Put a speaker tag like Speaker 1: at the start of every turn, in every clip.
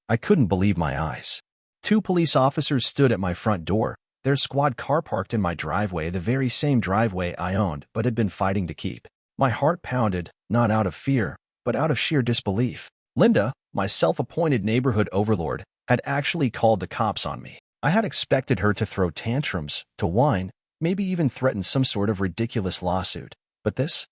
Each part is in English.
Speaker 1: I couldn't believe my eyes. Two police officers stood at my front door, their squad car parked in my driveway, the very same driveway I owned but had been fighting to keep. My heart pounded, not out of fear, but out of sheer disbelief. Linda, my self-appointed neighborhood overlord, had actually called the cops on me. I had expected her to throw tantrums, to whine, maybe even threaten some sort of ridiculous lawsuit. But this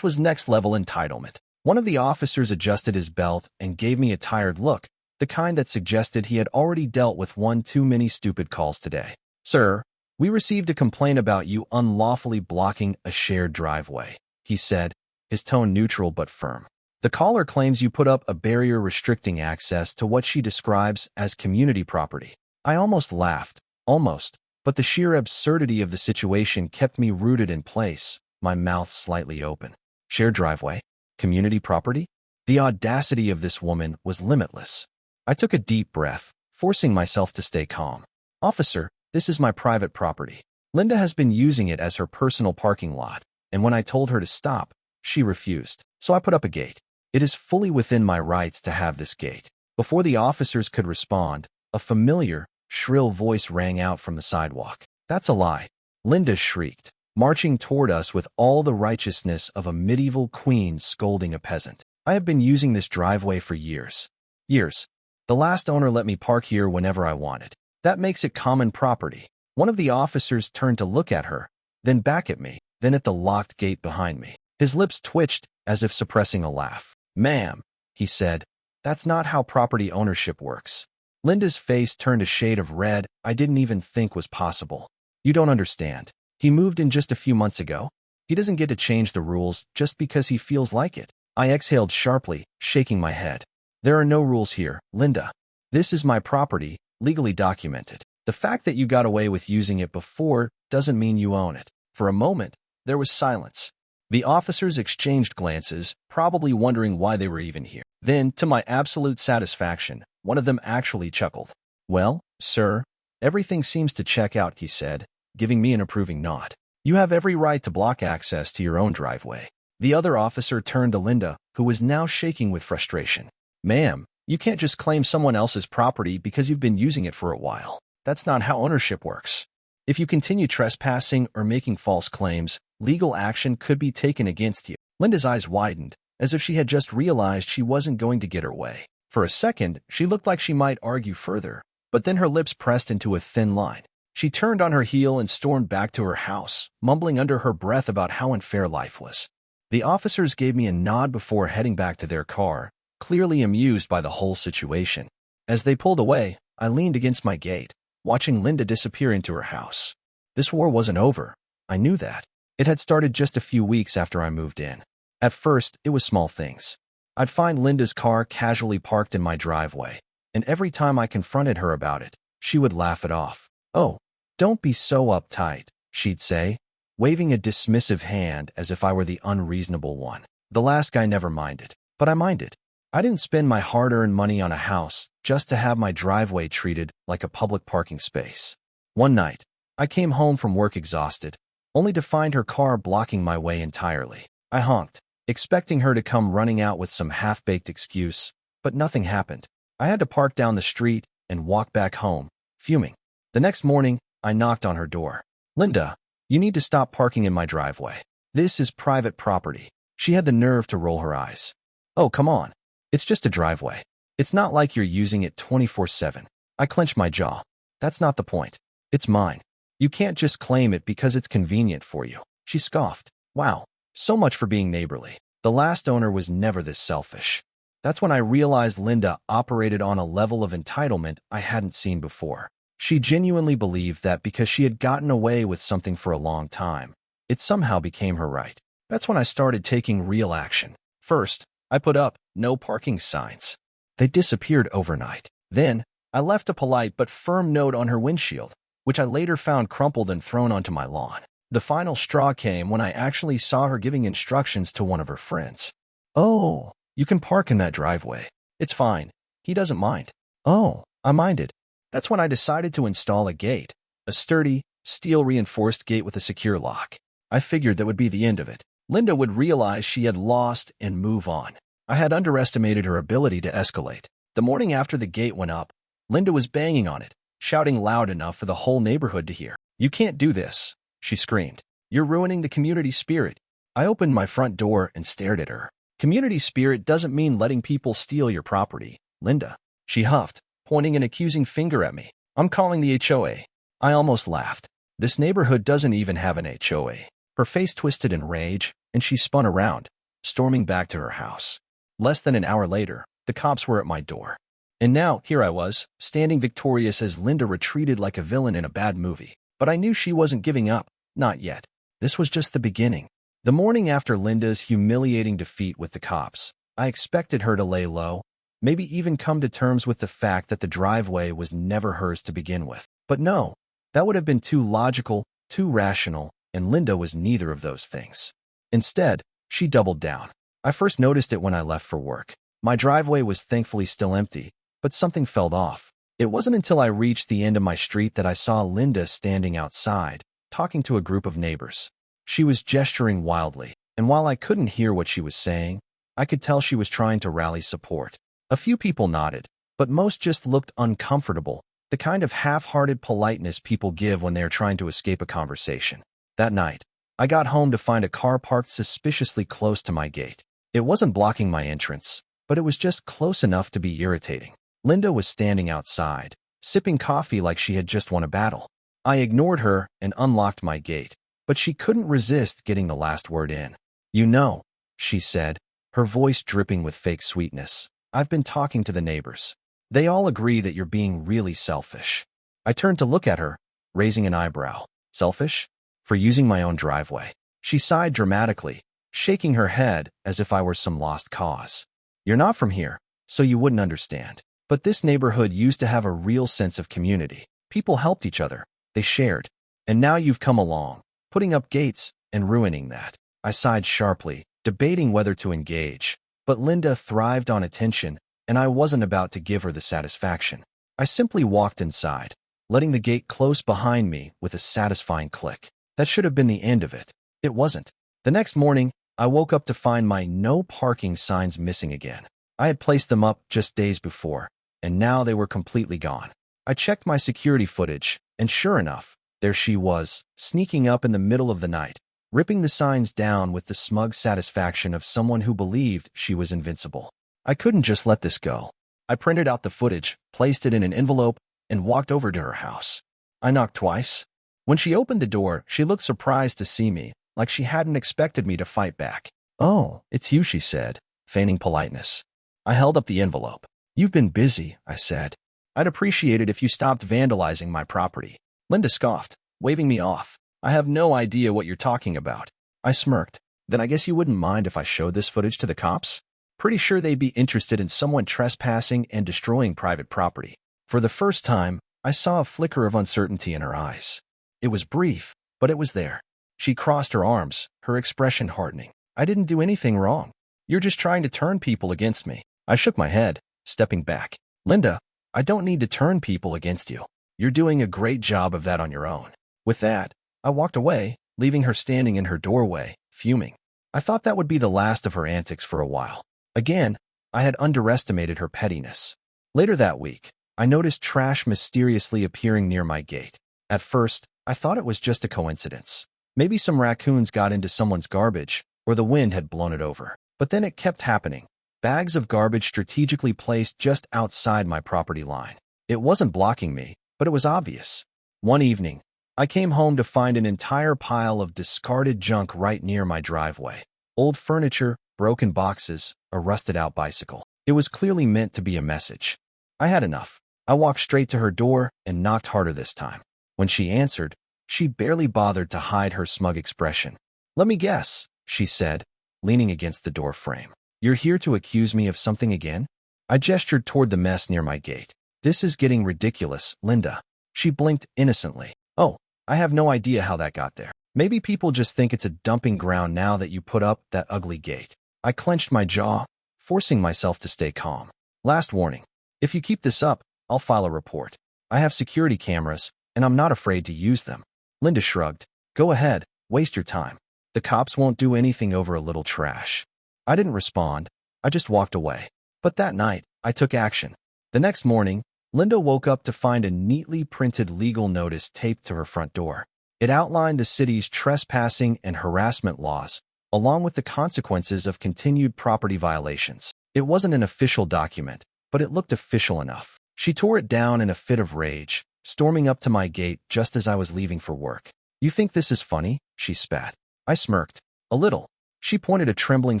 Speaker 1: was next-level entitlement. One of the officers adjusted his belt and gave me a tired look, the kind that suggested he had already dealt with one too many stupid calls today. "Sir, we received a complaint about you unlawfully blocking a shared driveway," he said, his tone neutral but firm. "The caller claims you put up a barrier restricting access to what she describes as community property." I almost laughed, but the sheer absurdity of the situation kept me rooted in place, my mouth slightly open. Shared driveway? Community property? The audacity of this woman was limitless. I took a deep breath, forcing myself to stay calm. "Officer, this is my private property. Linda has been using it as her personal parking lot, and when I told her to stop, she refused. So I put up a gate. It is fully within my rights to have this gate." Before the officers could respond, a familiar, shrill voice rang out from the sidewalk. "That's a lie," Linda shrieked, marching toward us with all the righteousness of a medieval queen scolding a peasant. "I have been using this driveway for years. Years. The last owner let me park here whenever I wanted. That makes it common property." One of the officers turned to look at her, then back at me, then at the locked gate behind me. His lips twitched as if suppressing a laugh. "Ma'am," he said, "that's not how property ownership works." Linda's face turned a shade of red I didn't even think was possible. "You don't understand. He moved in just a few months ago. He doesn't get to change the rules just because he feels like it." I exhaled sharply, shaking my head. "There are no rules here, Linda. This is my property, legally documented. The fact that you got away with using it before doesn't mean you own it." For a moment, there was silence. The officers exchanged glances, probably wondering why they were even here. Then, to my absolute satisfaction, one of them actually chuckled. "Well, sir, everything seems to check out," he said, giving me an approving nod. "You have every right to block access to your own driveway." The other officer turned to Linda, who was now shaking with frustration. "Ma'am, you can't just claim someone else's property because you've been using it for a while. That's not how ownership works. If you continue trespassing or making false claims, legal action could be taken against you." Linda's eyes widened, as if she had just realized she wasn't going to get her way. For a second, she looked like she might argue further, but then her lips pressed into a thin line. She turned on her heel and stormed back to her house, mumbling under her breath about how unfair life was. The officers gave me a nod before heading back to their car, clearly amused by the whole situation. As they pulled away, I leaned against my gate, watching Linda disappear into her house. This war wasn't over. I knew that. It had started just a few weeks after I moved in. At first, it was small things. I'd find Linda's car casually parked in my driveway, and every time I confronted her about it, she would laugh it off. "Oh, don't be so uptight," she'd say, waving a dismissive hand as if I were the unreasonable one. The last guy never minded, but I minded. I didn't spend my hard-earned money on a house just to have my driveway treated like a public parking space. One night, I came home from work exhausted, only to find her car blocking my way entirely. I honked, expecting her to come running out with some half-baked excuse, but nothing happened. I had to park down the street and walk back home, fuming. The next morning, I knocked on her door. "Linda, you need to stop parking in my driveway. This is private property." She had the nerve to roll her eyes. "Oh, come on. It's just a driveway. It's not like you're using it 24/7. I clenched my jaw. "That's not the point. It's mine. You can't just claim it because it's convenient for you." She scoffed. "Wow, so much for being neighborly. The last owner was never this selfish." That's when I realized Linda operated on a level of entitlement I hadn't seen before. She genuinely believed that because she had gotten away with something for a long time, it somehow became her right. That's when I started taking real action. First, I put up no parking signs. They disappeared overnight. Then, I left a polite but firm note on her windshield, which I later found crumpled and thrown onto my lawn. The final straw came when I actually saw her giving instructions to one of her friends. "Oh, you can park in that driveway. It's fine. He doesn't mind." "Oh, I minded." That's when I decided to install a gate, a sturdy, steel-reinforced gate with a secure lock. I figured that would be the end of it. Linda would realize she had lost and move on. I had underestimated her ability to escalate. The morning after the gate went up, Linda was banging on it, shouting loud enough for the whole neighborhood to hear. "You can't do this," she screamed. "You're ruining the community spirit." I opened my front door and stared at her. "Community spirit doesn't mean letting people steal your property, Linda," she huffed, pointing an accusing finger at me. "I'm calling the HOA." I almost laughed. "This neighborhood doesn't even have an HOA. Her face twisted in rage, and she spun around, storming back to her house. Less than an hour later, the cops were at my door. And now, here I was, standing victorious as Linda retreated like a villain in a bad movie. But I knew she wasn't giving up. Not yet. This was just the beginning. The morning after Linda's humiliating defeat with the cops, I expected her to lay low, maybe even come to terms with the fact that the driveway was never hers to begin with. But no, that would have been too logical, too rational, and Linda was neither of those things. Instead, she doubled down. I first noticed it when I left for work. My driveway was thankfully still empty, but something felt off. It wasn't until I reached the end of my street that I saw Linda standing outside, talking to a group of neighbors. She was gesturing wildly, and while I couldn't hear what she was saying, I could tell she was trying to rally support. A few people nodded, but most just looked uncomfortable, the kind of half-hearted politeness people give when they are trying to escape a conversation. That night, I got home to find a car parked suspiciously close to my gate. It wasn't blocking my entrance, but it was just close enough to be irritating. Linda was standing outside, sipping coffee like she had just won a battle. I ignored her and unlocked my gate, but she couldn't resist getting the last word in. "You know," she said, her voice dripping with fake sweetness, "I've been talking to the neighbors. They all agree that you're being really selfish." I turned to look at her, raising an eyebrow. "Selfish? For using my own driveway?" She sighed dramatically, shaking her head as if I were some lost cause. "You're not from here, so you wouldn't understand. But this neighborhood used to have a real sense of community. People helped each other. They shared. And now you've come along, putting up gates and ruining that." I sighed sharply, debating whether to engage. But Linda thrived on attention, and I wasn't about to give her the satisfaction. I simply walked inside, letting the gate close behind me with a satisfying click. That should have been the end of it. It wasn't. The next morning, I woke up to find my no parking signs missing again. I had placed them up just days before, and now they were completely gone. I checked my security footage, and sure enough, there she was, sneaking up in the middle of the night, ripping the signs down with the smug satisfaction of someone who believed she was invincible. I couldn't just let this go. I printed out the footage, placed it in an envelope, and walked over to her house. I knocked twice. When she opened the door, she looked surprised to see me, like she hadn't expected me to fight back. "Oh, it's you," she said, feigning politeness. I held up the envelope. "You've been busy," I said. "I'd appreciate it if you stopped vandalizing my property." Linda scoffed, waving me off. "I have no idea what you're talking about." I smirked. "Then I guess you wouldn't mind if I showed this footage to the cops? Pretty sure they'd be interested in someone trespassing and destroying private property." For the first time, I saw a flicker of uncertainty in her eyes. It was brief, but it was there. She crossed her arms, her expression hardening. "I didn't do anything wrong. You're just trying to turn people against me." I shook my head, stepping back. "Linda, I don't need to turn people against you. You're doing a great job of that on your own." With that, I walked away, leaving her standing in her doorway, fuming. I thought that would be the last of her antics for a while. Again, I had underestimated her pettiness. Later that week, I noticed trash mysteriously appearing near my gate. At first, I thought it was just a coincidence. Maybe some raccoons got into someone's garbage, or the wind had blown it over. But then it kept happening. Bags of garbage strategically placed just outside my property line. It wasn't blocking me, but it was obvious. One evening, I came home to find an entire pile of discarded junk right near my driveway. Old furniture, broken boxes, a rusted-out bicycle. It was clearly meant to be a message. I had enough. I walked straight to her door and knocked harder this time. When she answered, she barely bothered to hide her smug expression. "Let me guess," she said, leaning against the door frame. "You're here to accuse me of something again?" I gestured toward the mess near my gate. "This is getting ridiculous, Linda." She blinked innocently. "Oh, I have no idea how that got there. Maybe people just think it's a dumping ground now that you put up that ugly gate." I clenched my jaw, forcing myself to stay calm. "Last warning. If you keep this up, I'll file a report. I have security cameras, and I'm not afraid to use them." Linda shrugged. "Go ahead, waste your time. The cops won't do anything over a little trash." I didn't respond. I just walked away. But that night, I took action. The next morning, Linda woke up to find a neatly printed legal notice taped to her front door. It outlined the city's trespassing and harassment laws, along with the consequences of continued property violations. It wasn't an official document, but it looked official enough. She tore it down in a fit of rage, storming up to my gate just as I was leaving for work. "You think this is funny?" she spat. I smirked. "A little." She pointed a trembling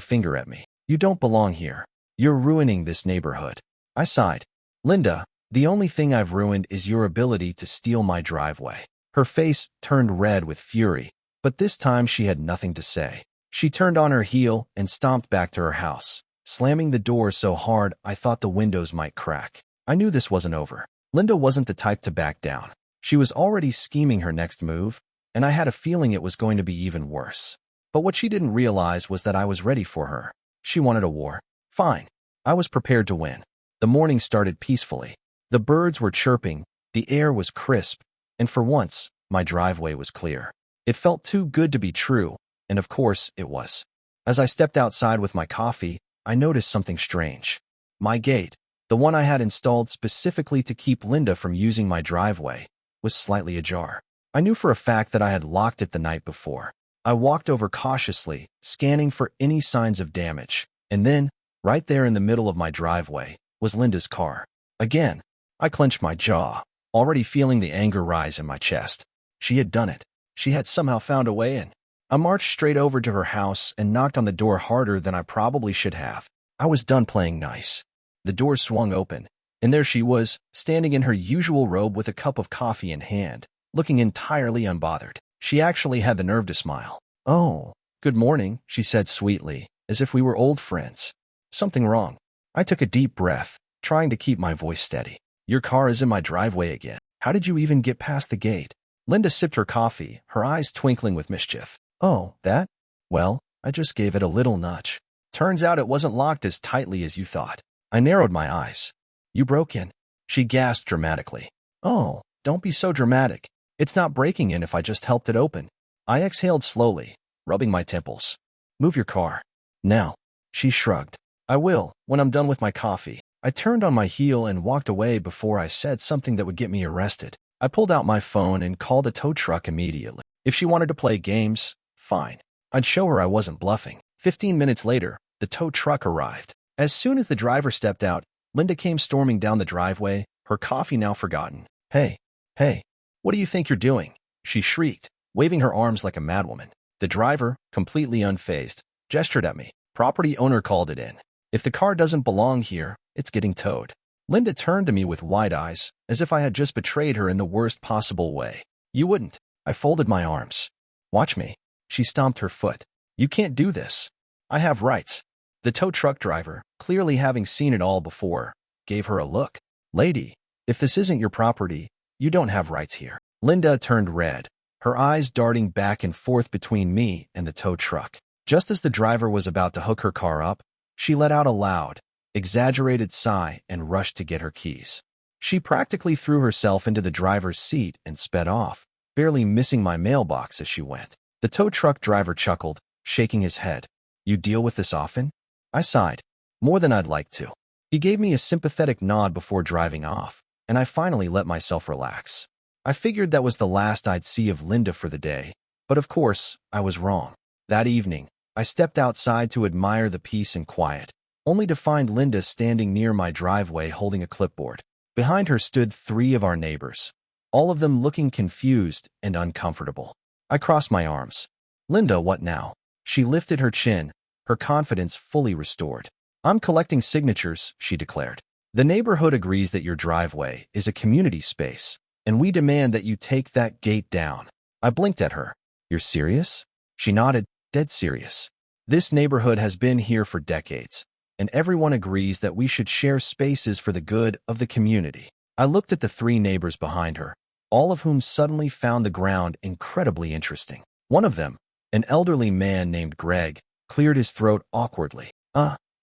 Speaker 1: finger at me. "You don't belong here. You're ruining this neighborhood." I sighed. "Linda, the only thing I've ruined is your ability to steal my driveway." Her face turned red with fury, but this time she had nothing to say. She turned on her heel and stomped back to her house, slamming the door so hard I thought the windows might crack. I knew this wasn't over. Linda wasn't the type to back down. She was already scheming her next move, and I had a feeling it was going to be even worse. But what she didn't realize was that I was ready for her. She wanted a war. Fine. I was prepared to win. The morning started peacefully. The birds were chirping, the air was crisp, and for once, my driveway was clear. It felt too good to be true, and of course, it was. As I stepped outside with my coffee, I noticed something strange. My gate, the one I had installed specifically to keep Linda from using my driveway, was slightly ajar. I knew for a fact that I had locked it the night before. I walked over cautiously, scanning for any signs of damage, and then, right there in the middle of my driveway, was Linda's car. Again, I clenched my jaw, already feeling the anger rise in my chest. She had done it. She had somehow found a way in. I marched straight over to her house and knocked on the door harder than I probably should have. I was done playing nice. The door swung open, and there she was, standing in her usual robe with a cup of coffee in hand, looking entirely unbothered. She actually had the nerve to smile. "Oh, good morning," she said sweetly, as if we were old friends. "Something wrong?" I took a deep breath, trying to keep my voice steady. "Your car is in my driveway again. How did you even get past the gate?" Linda sipped her coffee, her eyes twinkling with mischief. "Oh, that? Well, I just gave it a little nudge. Turns out it wasn't locked as tightly as you thought." I narrowed my eyes. "You broke in?" She gasped dramatically. "Oh, don't be so dramatic. It's not breaking in if I just helped it open." I exhaled slowly, rubbing my temples. "Move your car. Now." She shrugged. "I will, when I'm done with my coffee." I turned on my heel and walked away before I said something that would get me arrested. I pulled out my phone and called a tow truck immediately. If she wanted to play games, fine. I'd show her I wasn't bluffing. 15 minutes later, the tow truck arrived. As soon as the driver stepped out, Linda came storming down the driveway, her coffee now forgotten. Hey, what do you think you're doing?" she shrieked, waving her arms like a madwoman. The driver, completely unfazed, gestured at me. "Property owner called it in. If the car doesn't belong here, it's getting towed." Linda turned to me with wide eyes, as if I had just betrayed her in the worst possible way. "You wouldn't." I folded my arms. "Watch me." She stomped her foot. "You can't do this. I have rights." The tow truck driver, clearly having seen it all before, gave her a look. "Lady, if this isn't your property, you don't have rights here." Linda turned red, her eyes darting back and forth between me and the tow truck. Just as the driver was about to hook her car up, she let out a loud, exaggerated sigh and rushed to get her keys. She practically threw herself into the driver's seat and sped off, barely missing my mailbox as she went. The tow truck driver chuckled, shaking his head. "You deal with this often?" I sighed. "More than I'd like to." He gave me a sympathetic nod before driving off, and I finally let myself relax. I figured that was the last I'd see of Linda for the day, but of course, I was wrong. That evening, I stepped outside to admire the peace and quiet, only to find Linda standing near my driveway holding a clipboard. Behind her stood 3 of our neighbors, all of them looking confused and uncomfortable. I crossed my arms. "Linda, what now?" She lifted her chin, her confidence fully restored. "I'm collecting signatures," she declared. "The neighborhood agrees that your driveway is a community space, and we demand that you take that gate down." I blinked at her. "You're serious?" She nodded, dead serious. "This neighborhood has been here for decades, and everyone agrees that we should share spaces for the good of the community." I looked at the 3 neighbors behind her, all of whom suddenly found the ground incredibly interesting. One of them, an elderly man named Greg, cleared his throat awkwardly.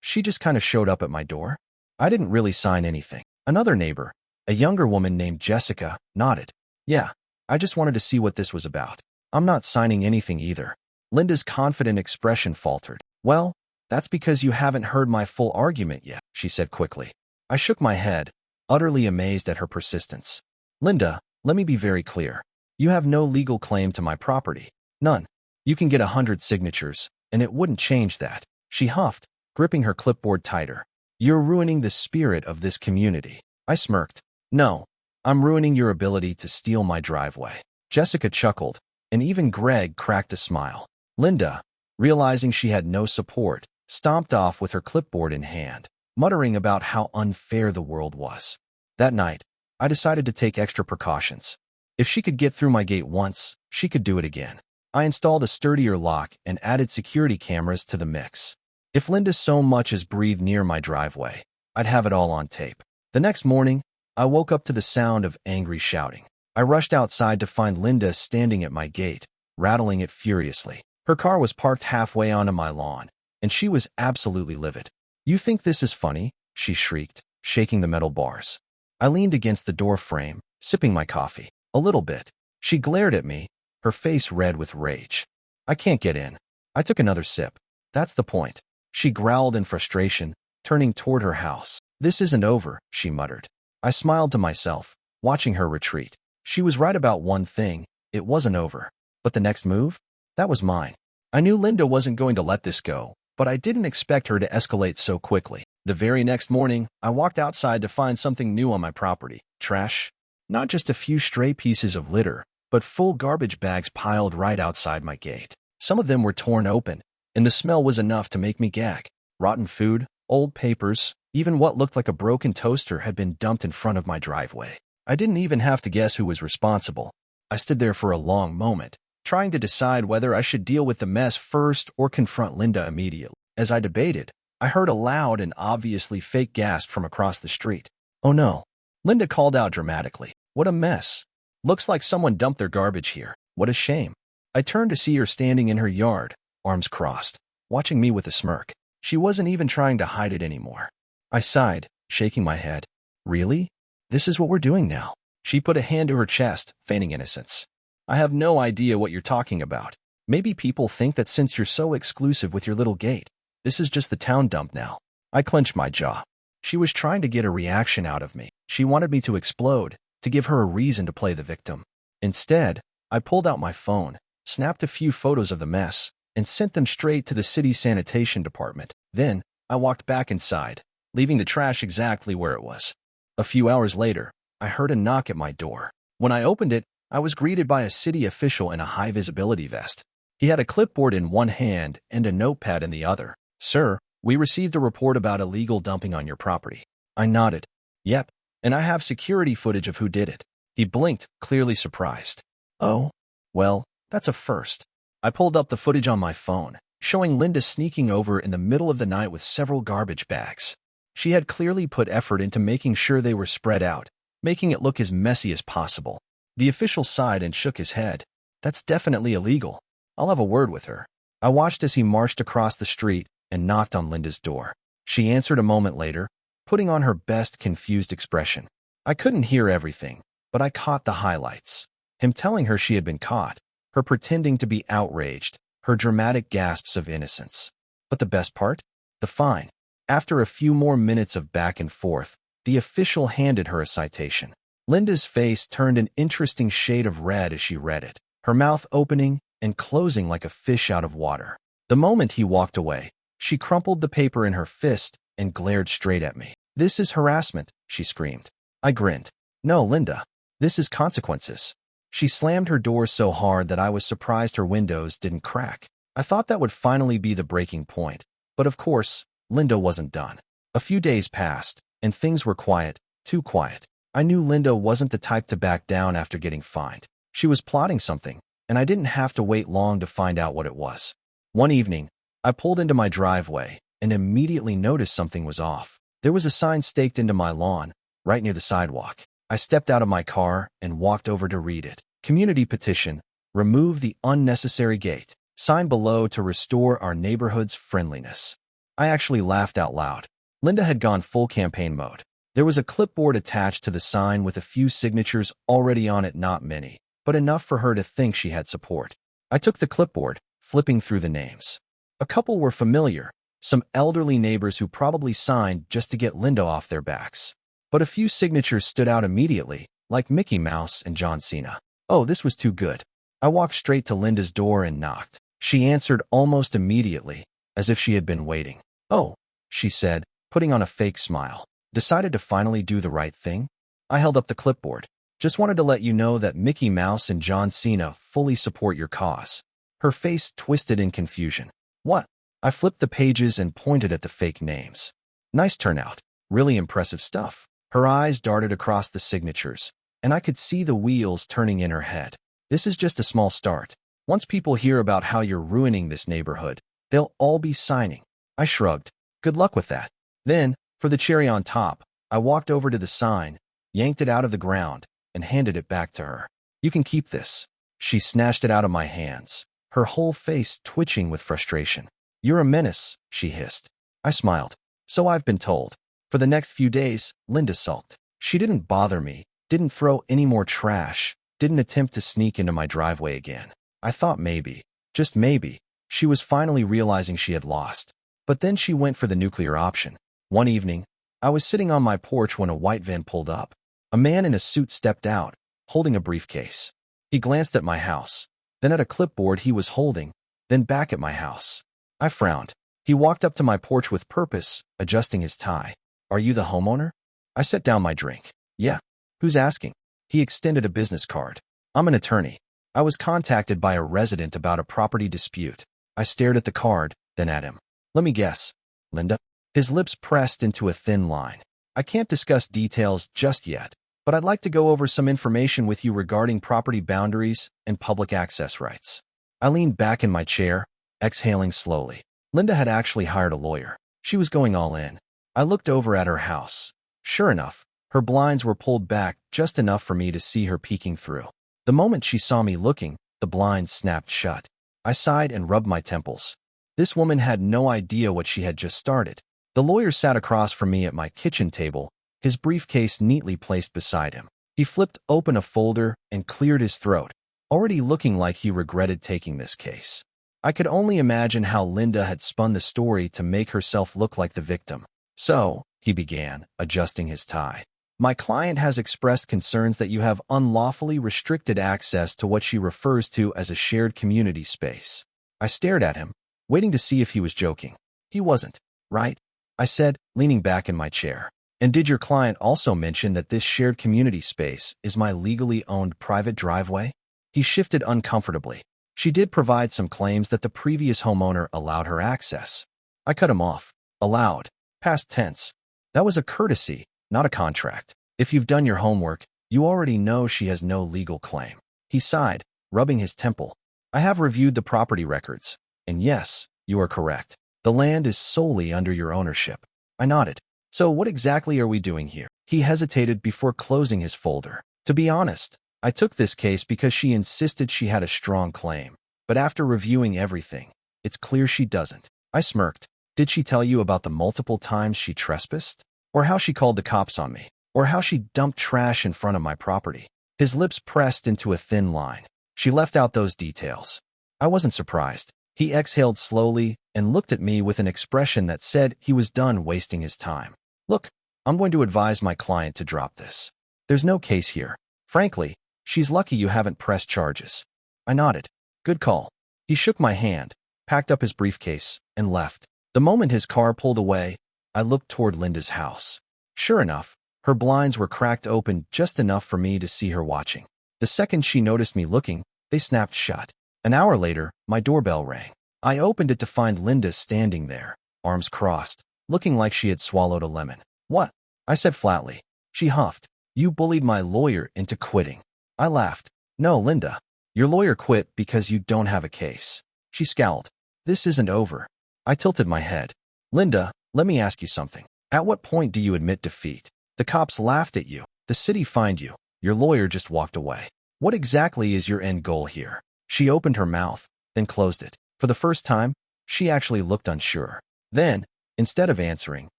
Speaker 1: She just kind of showed up at my door. I didn't really sign anything." Another neighbor, a younger woman named Jessica, nodded. "Yeah, I just wanted to see what this was about." "I'm not signing anything either." Linda's confident expression faltered. "Well, that's because you haven't heard my full argument yet," she said quickly. I shook my head, utterly amazed at her persistence. Linda, let me be very clear. You have no legal claim to my property. None. You can get 100 signatures, and it wouldn't change that. She huffed, gripping her clipboard tighter. You're ruining the spirit of this community. I smirked. No, I'm ruining your ability to steal my driveway. Jessica chuckled, and even Greg cracked a smile. Linda, realizing she had no support, stomped off with her clipboard in hand, muttering about how unfair the world was. That night, I decided to take extra precautions. If she could get through my gate once, she could do it again. I installed a sturdier lock and added security cameras to the mix. If Linda so much as breathed near my driveway, I'd have it all on tape. The next morning, I woke up to the sound of angry shouting. I rushed outside to find Linda standing at my gate, rattling it furiously. Her car was parked halfway onto my lawn, and she was absolutely livid. You think this is funny? She shrieked, shaking the metal bars. I leaned against the door frame, sipping my coffee. A little bit. She glared at me, her face red with rage. I can't get in. I took another sip. That's the point. She growled in frustration, turning toward her house. This isn't over, she muttered. I smiled to myself, watching her retreat. She was right about one thing. It wasn't over. But the next move? That was mine. I knew Linda wasn't going to let this go, but I didn't expect her to escalate so quickly. The very next morning, I walked outside to find something new on my property. Trash. Not just a few stray pieces of litter, but full garbage bags piled right outside my gate. Some of them were torn open, and the smell was enough to make me gag. Rotten food, old papers, even what looked like a broken toaster had been dumped in front of my driveway. I didn't even have to guess who was responsible. I stood there for a long moment, trying to decide whether I should deal with the mess first or confront Linda immediately. As I debated, I heard a loud and obviously fake gasp from across the street. Oh no. Linda called out dramatically. What a mess. Looks like someone dumped their garbage here. What a shame. I turned to see her standing in her yard, arms crossed, watching me with a smirk. She wasn't even trying to hide it anymore. I sighed, shaking my head. Really? This is what we're doing now? She put a hand to her chest, feigning innocence. I have no idea what you're talking about. Maybe people think that since you're so exclusive with your little gate, this is just the town dump now. I clenched my jaw. She was trying to get a reaction out of me. She wanted me to explode, to give her a reason to play the victim. Instead, I pulled out my phone, snapped a few photos of the mess, and sent them straight to the city sanitation department. Then, I walked back inside, leaving the trash exactly where it was. A few hours later, I heard a knock at my door. When I opened it, I was greeted by a city official in a high-visibility vest. He had a clipboard in one hand and a notepad in the other. Sir, we received a report about illegal dumping on your property. I nodded. Yep, and I have security footage of who did it. He blinked, clearly surprised. Oh? Well, that's a first. I pulled up the footage on my phone, showing Linda sneaking over in the middle of the night with several garbage bags. She had clearly put effort into making sure they were spread out, making it look as messy as possible. The official sighed and shook his head. That's definitely illegal. I'll have a word with her. I watched as he marched across the street and knocked on Linda's door. She answered a moment later, putting on her best confused expression. I couldn't hear everything, but I caught the highlights. Him telling her she had been caught, her pretending to be outraged, her dramatic gasps of innocence. But the best part? The fine. After a few more minutes of back and forth, the official handed her a citation. Linda's face turned an interesting shade of red as she read it, her mouth opening and closing like a fish out of water. The moment he walked away, she crumpled the paper in her fist and glared straight at me. This is harassment, she screamed. I grinned. No, Linda. This is consequences. She slammed her door so hard that I was surprised her windows didn't crack. I thought that would finally be the breaking point. But of course, Linda wasn't done. A few days passed, and things were quiet, too quiet. I knew Linda wasn't the type to back down after getting fined. She was plotting something, and I didn't have to wait long to find out what it was. One evening, I pulled into my driveway and immediately noticed something was off. There was a sign staked into my lawn, right near the sidewalk. I stepped out of my car and walked over to read it. Community petition, remove the unnecessary gate. Sign below to restore our neighborhood's friendliness. I actually laughed out loud. Linda had gone full campaign mode. There was a clipboard attached to the sign with a few signatures already on it, not many, but enough for her to think she had support. I took the clipboard, flipping through the names. A couple were familiar, some elderly neighbors who probably signed just to get Linda off their backs. But a few signatures stood out immediately, like Mickey Mouse and John Cena. Oh, this was too good. I walked straight to Linda's door and knocked. She answered almost immediately, as if she had been waiting. "Oh," she said, putting on a fake smile. "Decided to finally do the right thing?" I held up the clipboard. "Just wanted to let you know that Mickey Mouse and John Cena fully support your cause." Her face twisted in confusion. "What?" I flipped the pages and pointed at the fake names. "Nice turnout. Really impressive stuff." Her eyes darted across the signatures, and I could see the wheels turning in her head. "This is just a small start. Once people hear about how you're ruining this neighborhood, they'll all be signing." I shrugged. "Good luck with that." Then, for the cherry on top, I walked over to the sign, yanked it out of the ground, and handed it back to her. "You can keep this." She snatched it out of my hands, her whole face twitching with frustration. "You're a menace," she hissed. I smiled. "So I've been told." For the next few days, Linda sulked. She didn't bother me, didn't throw any more trash, didn't attempt to sneak into my driveway again. I thought maybe, just maybe, she was finally realizing she had lost. But then she went for the nuclear option. One evening, I was sitting on my porch when a white van pulled up. A man in a suit stepped out, holding a briefcase. He glanced at my house, then at a clipboard he was holding, then back at my house. I frowned. He walked up to my porch with purpose, adjusting his tie. "Are you the homeowner?" I set down my drink. "Yeah." "Who's asking?" He extended a business card. "I'm an attorney. I was contacted by a resident about a property dispute." I stared at the card, then at him. "Let me guess. Linda?" His lips pressed into a thin line. "I can't discuss details just yet, but I'd like to go over some information with you regarding property boundaries and public access rights." I leaned back in my chair, exhaling slowly. Linda had actually hired a lawyer. She was going all in. I looked over at her house. Sure enough, her blinds were pulled back just enough for me to see her peeking through. The moment she saw me looking, the blinds snapped shut. I sighed and rubbed my temples. This woman had no idea what she had just started. The lawyer sat across from me at my kitchen table, his briefcase neatly placed beside him. He flipped open a folder and cleared his throat, already looking like he regretted taking this case. I could only imagine how Linda had spun the story to make herself look like the victim. "So," he began, adjusting his tie, "my client has expressed concerns that you have unlawfully restricted access to what she refers to as a shared community space." I stared at him, waiting to see if he was joking. He wasn't, right? I said, leaning back in my chair. "And did your client also mention that this shared community space is my legally owned private driveway?" He shifted uncomfortably. "She did provide some claims that the previous homeowner allowed her access." I cut him off. "Allowed. Past tense. That was a courtesy, not a contract. If you've done your homework, you already know she has no legal claim." He sighed, rubbing his temple. "I have reviewed the property records, and yes, you are correct. The land is solely under your ownership." I nodded. "So what exactly are we doing here?" He hesitated before closing his folder. "To be honest, I took this case because she insisted she had a strong claim. But after reviewing everything, it's clear she doesn't." I smirked. "Did she tell you about the multiple times she trespassed? Or how she called the cops on me? Or how she dumped trash in front of my property?" His lips pressed into a thin line. "She left out those details." I wasn't surprised. He exhaled slowly and looked at me with an expression that said he was done wasting his time. "Look, I'm going to advise my client to drop this. There's no case here. Frankly, she's lucky you haven't pressed charges." I nodded. "Good call." He shook my hand, packed up his briefcase, and left. The moment his car pulled away, I looked toward Linda's house. Sure enough, her blinds were cracked open just enough for me to see her watching. The second she noticed me looking, they snapped shut. An hour later, my doorbell rang. I opened it to find Linda standing there, arms crossed, looking like she had swallowed a lemon. "What?" I said flatly. She huffed. "You bullied my lawyer into quitting." I laughed. "No, Linda. Your lawyer quit because you don't have a case." She scowled. "This isn't over." I tilted my head. "Linda, let me ask you something. At what point do you admit defeat? The cops laughed at you. The city fined you. Your lawyer just walked away. What exactly is your end goal here?" She opened her mouth, then closed it. For the first time, she actually looked unsure. Then, instead of answering,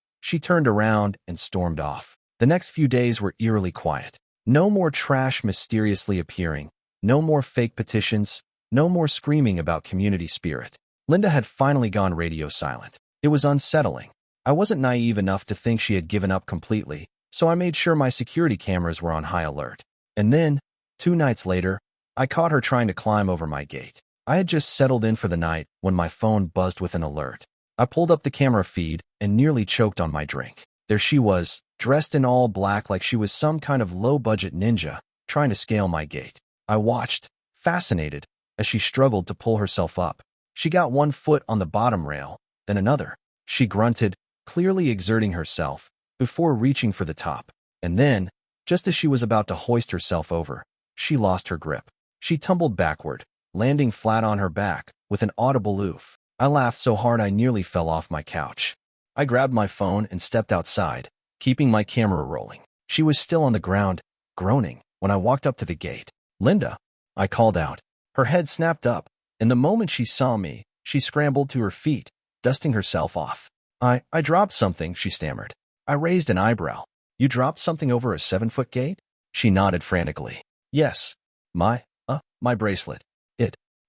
Speaker 1: she turned around and stormed off. The next few days were eerily quiet. No more trash mysteriously appearing. No more fake petitions. No more screaming about community spirit. Linda had finally gone radio silent. It was unsettling. I wasn't naive enough to think she had given up completely, so I made sure my security cameras were on high alert. And then, 2 nights later, I caught her trying to climb over my gate. I had just settled in for the night when my phone buzzed with an alert. I pulled up the camera feed and nearly choked on my drink. There she was, dressed in all black like she was some kind of low-budget ninja, trying to scale my gate. I watched, fascinated, as she struggled to pull herself up. She got one foot on the bottom rail, then another. She grunted, clearly exerting herself, before reaching for the top. And then, just as she was about to hoist herself over, she lost her grip. She tumbled backward, landing flat on her back, with an audible oof. I laughed so hard I nearly fell off my couch. I grabbed my phone and stepped outside, keeping my camera rolling. She was still on the ground, groaning, when I walked up to the gate. "Linda," I called out. Her head snapped up, and the moment she saw me, she scrambled to her feet, dusting herself off. I dropped something," she stammered. I raised an eyebrow. "You dropped something over a 7-foot gate?" She nodded frantically. "Yes. My bracelet.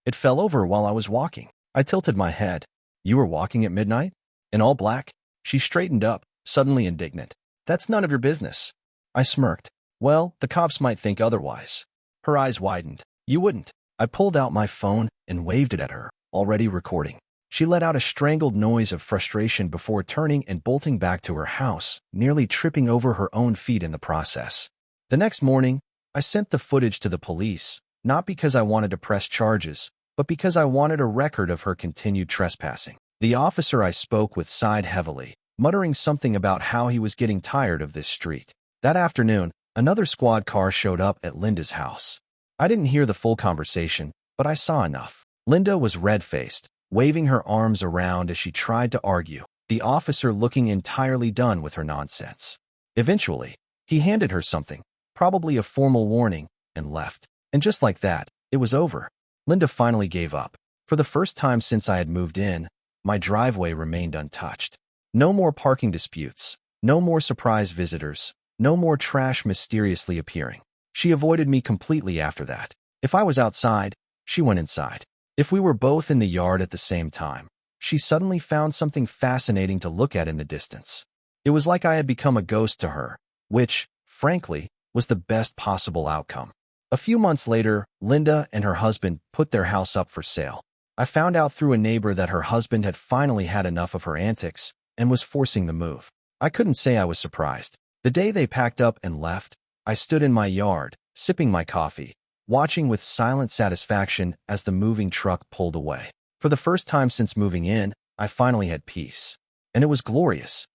Speaker 1: It fell over while I was walking." I tilted my head. "You were walking at midnight? In all black?" She straightened up, suddenly indignant. "That's none of your business." I smirked. "Well, the cops might think otherwise." Her eyes widened. "You wouldn't." I pulled out my phone and waved it at her, already recording. She let out a strangled noise of frustration before turning and bolting back to her house, nearly tripping over her own feet in the process. The next morning, I sent the footage to the police, not because I wanted to press charges, but because I wanted a record of her continued trespassing. The officer I spoke with sighed heavily, muttering something about how he was getting tired of this street. That afternoon, another squad car showed up at Linda's house. I didn't hear the full conversation, but I saw enough. Linda was red-faced, waving her arms around as she tried to argue, the officer looking entirely done with her nonsense. Eventually, he handed her something, probably a formal warning, and left. And just like that, it was over. Linda finally gave up. For the first time since I had moved in, my driveway remained untouched. No more parking disputes, no more surprise visitors, no more trash mysteriously appearing. She avoided me completely after that. If I was outside, she went inside. If we were both in the yard at the same time, she suddenly found something fascinating to look at in the distance. It was like I had become a ghost to her, which, frankly, was the best possible outcome. A few months later, Linda and her husband put their house up for sale. I found out through a neighbor that her husband had finally had enough of her antics and was forcing the move. I couldn't say I was surprised. The day they packed up and left, I stood in my yard, sipping my coffee, watching with silent satisfaction as the moving truck pulled away. For the first time since moving in, I finally had peace. And it was glorious.